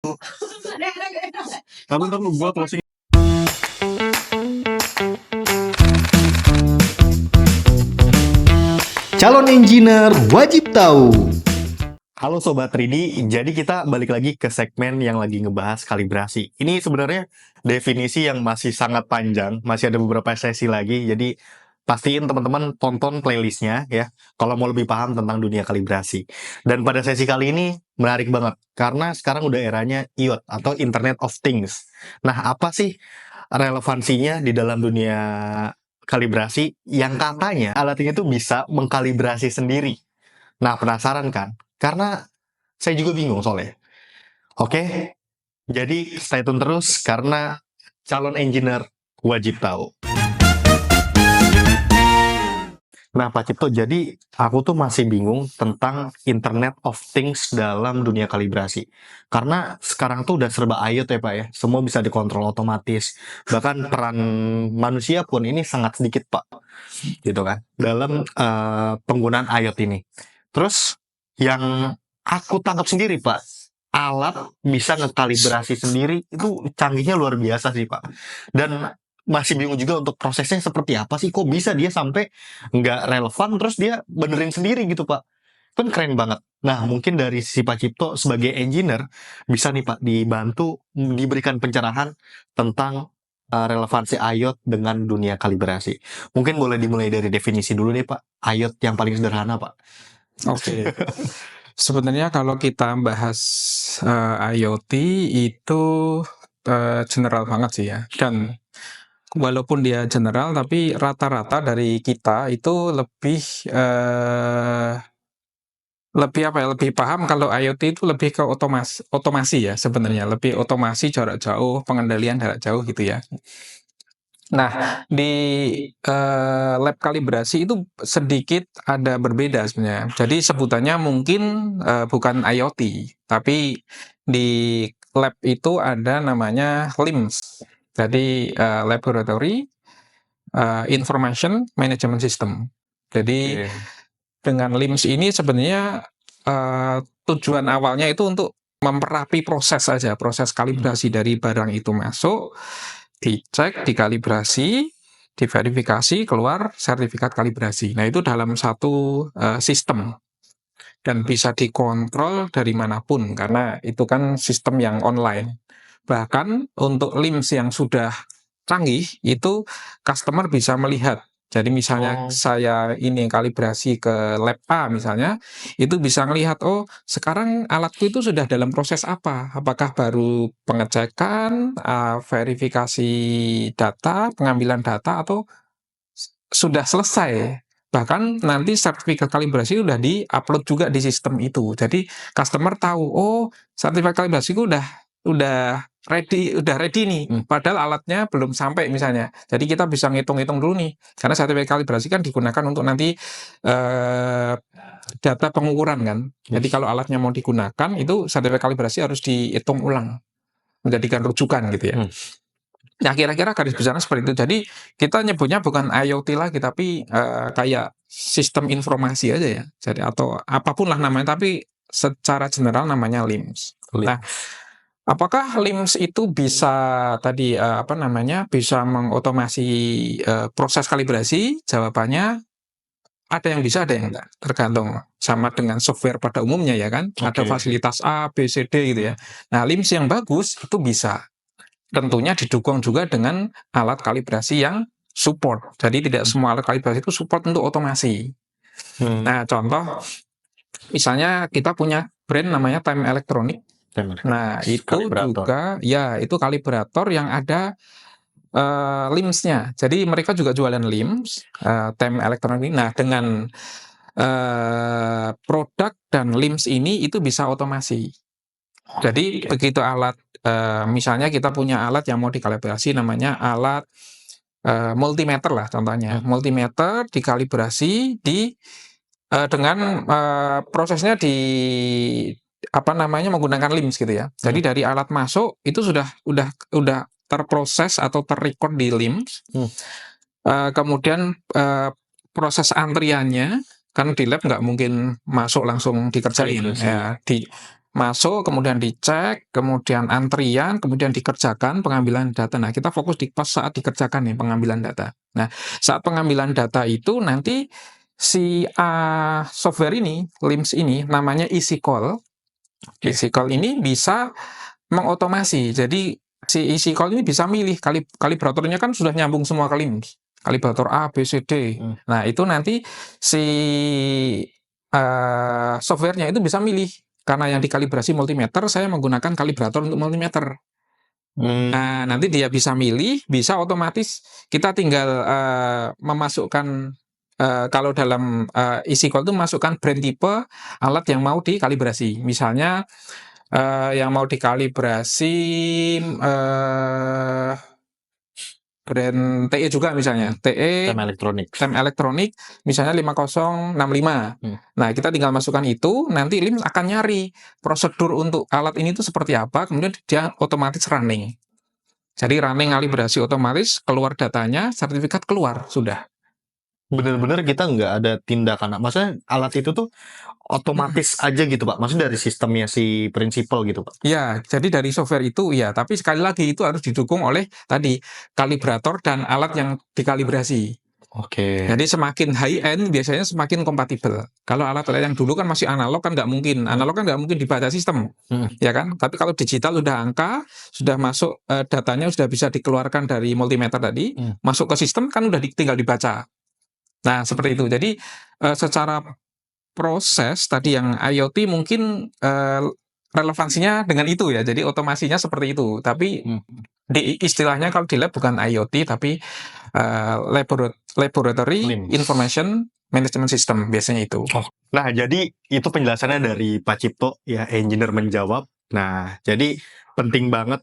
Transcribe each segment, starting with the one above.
Tahu gua closing. Calon engineer wajib tahu. Halo Sobat 3D, jadi kita balik lagi ke segmen yang lagi ngebahas kalibrasi. Ini sebenarnya definisi yang masih sangat panjang, masih ada beberapa sesi lagi, jadi pastiin teman-teman tonton playlistnya ya, kalau mau lebih paham tentang dunia kalibrasi. Dan pada sesi kali ini menarik banget, karena sekarang udah eranya IoT atau Internet of Things. Nah, apa sih relevansinya di dalam dunia kalibrasi yang katanya alat ini tuh bisa mengkalibrasi sendiri? Nah, penasaran kan? Karena saya juga bingung soalnya. Oke, jadi stay tune terus karena calon engineer wajib tahu. Nah, Pak Cipto, jadi aku tuh masih bingung tentang Internet of Things dalam dunia kalibrasi. Karena sekarang tuh udah serba IoT ya, Pak ya. Semua bisa dikontrol otomatis. Bahkan peran manusia pun ini sangat sedikit, Pak. Gitu kan. Dalam penggunaan IoT ini. Terus yang aku tangkap sendiri, Pak, alat bisa ngekalibrasi sendiri itu canggihnya luar biasa sih, Pak. Dan masih bingung juga untuk prosesnya seperti apa sih, kok bisa dia sampai nggak relevan terus dia benerin sendiri gitu, Pak. Kan keren banget. Nah, mungkin dari si Pak Cipto sebagai engineer bisa nih, Pak, dibantu diberikan pencerahan tentang relevansi IoT dengan dunia kalibrasi. Mungkin boleh dimulai dari definisi dulu deh, Pak. IoT yang paling sederhana, Pak. Oke. Sebenarnya kalau kita bahas IoT itu general banget sih ya. Dan walaupun dia general, tapi rata-rata dari kita itu lebih paham kalau IoT itu lebih ke otomasi ya sebenarnya, lebih otomasi jarak jauh, pengendalian jarak jauh gitu ya. Nah, di lab kalibrasi itu sedikit ada berbeda sebenarnya. Jadi sebutannya mungkin bukan IoT, tapi di lab itu ada namanya LIMS. Jadi Laboratory Information Management System. Jadi dengan LIMS ini sebenarnya tujuan awalnya itu untuk memperapi proses saja, proses kalibrasi dari barang itu masuk, dicek, dikalibrasi, diverifikasi, keluar sertifikat kalibrasi. Nah, itu dalam satu sistem dan bisa dikontrol dari manapun karena itu kan sistem yang online. Bahkan untuk LIMS yang sudah canggih itu customer bisa melihat. Jadi misalnya saya ini kalibrasi ke lab A misalnya, itu bisa melihat, oh sekarang alatku itu sudah dalam proses apa? Apakah baru pengecekan, verifikasi data, pengambilan data, atau sudah selesai? Bahkan nanti sertifikat kalibrasi sudah di-upload juga di sistem itu. Jadi customer tahu, oh sertifikat kalibrasiku udah ready nih, padahal alatnya belum sampai misalnya. Jadi kita bisa ngitung-ngitung dulu nih, karena sertifikat kalibrasi kan digunakan untuk nanti data pengukuran kan. Jadi kalau alatnya mau digunakan, itu sertifikat kalibrasi harus dihitung ulang, menjadikan rujukan gitu ya. Nah, kira-kira garis besarnya seperti itu. Jadi kita nyebutnya bukan IoT lagi, tapi kayak sistem informasi aja ya. Jadi atau apapun lah namanya, tapi secara general namanya LIMS. Nah, apakah LIMS itu bisa tadi bisa mengotomasi proses kalibrasi? Jawabannya ada yang bisa, ada yang enggak. Tergantung, sama dengan software pada umumnya ya kan. Ada fasilitas A, B, C, D gitu ya. Nah, LIMS yang bagus itu bisa. Tentunya didukung juga dengan alat kalibrasi yang support. Jadi tidak semua alat kalibrasi itu support untuk otomasi. Nah, contoh misalnya kita punya brand namanya Time Electronic. Nah, itu juga ya itu kalibrator yang ada LIMS-nya. Jadi mereka juga jualan LIMS, Time Electronic. Nah, dengan produk dan LIMS ini itu bisa otomasi. Jadi begitu alat, misalnya kita punya alat yang mau dikalibrasi namanya alat multimeter lah contohnya. Multimeter dikalibrasi dengan prosesnya menggunakan LIMS gitu ya. Jadi dari alat masuk itu udah terproses atau terrecord di LIMS. Kemudian proses antriannya kan di lab nggak mungkin masuk langsung dikerjain ya. masuk, kemudian dicek, kemudian antrian, kemudian dikerjakan pengambilan data. Nah, kita fokus di pas saat dikerjakan nih pengambilan data. Nah, saat pengambilan data itu nanti si software ini, LIMS ini namanya EasyCall. EasyCall ini bisa mengotomasi. Jadi si EasyCall ini bisa milih kalibratornya kan sudah nyambung semua ke LIMS. Kalibrator A, B, C, D. Nah, itu nanti si softwarenya itu bisa milih. Karena yang dikalibrasi multimeter, saya menggunakan kalibrator untuk multimeter. Nah, nanti dia bisa milih, bisa otomatis kita tinggal memasukkan kalau dalam EasyCall itu masukkan brand tipe alat yang mau dikalibrasi. Misalnya yang mau dikalibrasi brand TE juga misalnya. TE Tem elektronik misalnya 5065. Nah, kita tinggal masukkan itu, nanti LIMS akan nyari prosedur untuk alat ini tuh seperti apa, kemudian dia otomatis running. Jadi running kalibrasi otomatis, keluar datanya, sertifikat keluar, sudah. Bener-bener kita nggak ada tindakan. Maksudnya alat itu tuh otomatis aja gitu Pak. Maksudnya dari sistemnya si prinsipal gitu Pak. Ya, jadi dari software itu ya, tapi sekali lagi itu harus didukung oleh tadi kalibrator dan alat yang dikalibrasi. Oke. Jadi semakin high end biasanya semakin kompatibel. Kalau alat-alat yang dulu kan masih analog kan nggak mungkin. Analog kan nggak mungkin dibaca sistem, ya kan? Tapi kalau digital sudah angka, sudah masuk datanya sudah bisa dikeluarkan dari multimeter tadi, masuk ke sistem kan udah tinggal dibaca. Nah, seperti itu. Jadi secara proses tadi yang IoT mungkin relevansinya dengan itu ya. Jadi otomasinya seperti itu. Tapi di istilahnya kalau di lab bukan IoT tapi Laboratory LIMS. Information Management System biasanya itu. Nah, jadi itu penjelasannya dari Pak Cipto ya, engineer menjawab. Nah, jadi penting banget.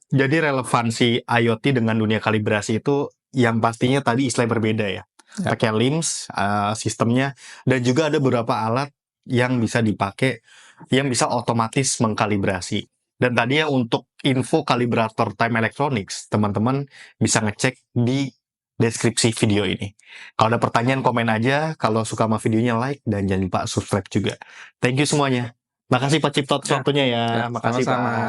Jadi relevansi IoT dengan dunia kalibrasi itu yang pastinya tadi istilah berbeda ya. Pakai LIMS sistemnya, dan juga ada beberapa alat yang bisa dipakai yang bisa otomatis mengkalibrasi. Dan tadi ya untuk info kalibrator Time Electronics, teman-teman bisa ngecek di deskripsi video ini. Kalau ada pertanyaan, komen aja. Kalau suka sama videonya, like, dan jangan lupa subscribe juga. Thank you semuanya. Makasih Pak Cipto atas waktunya ya. Makasih sama-sama. Pak.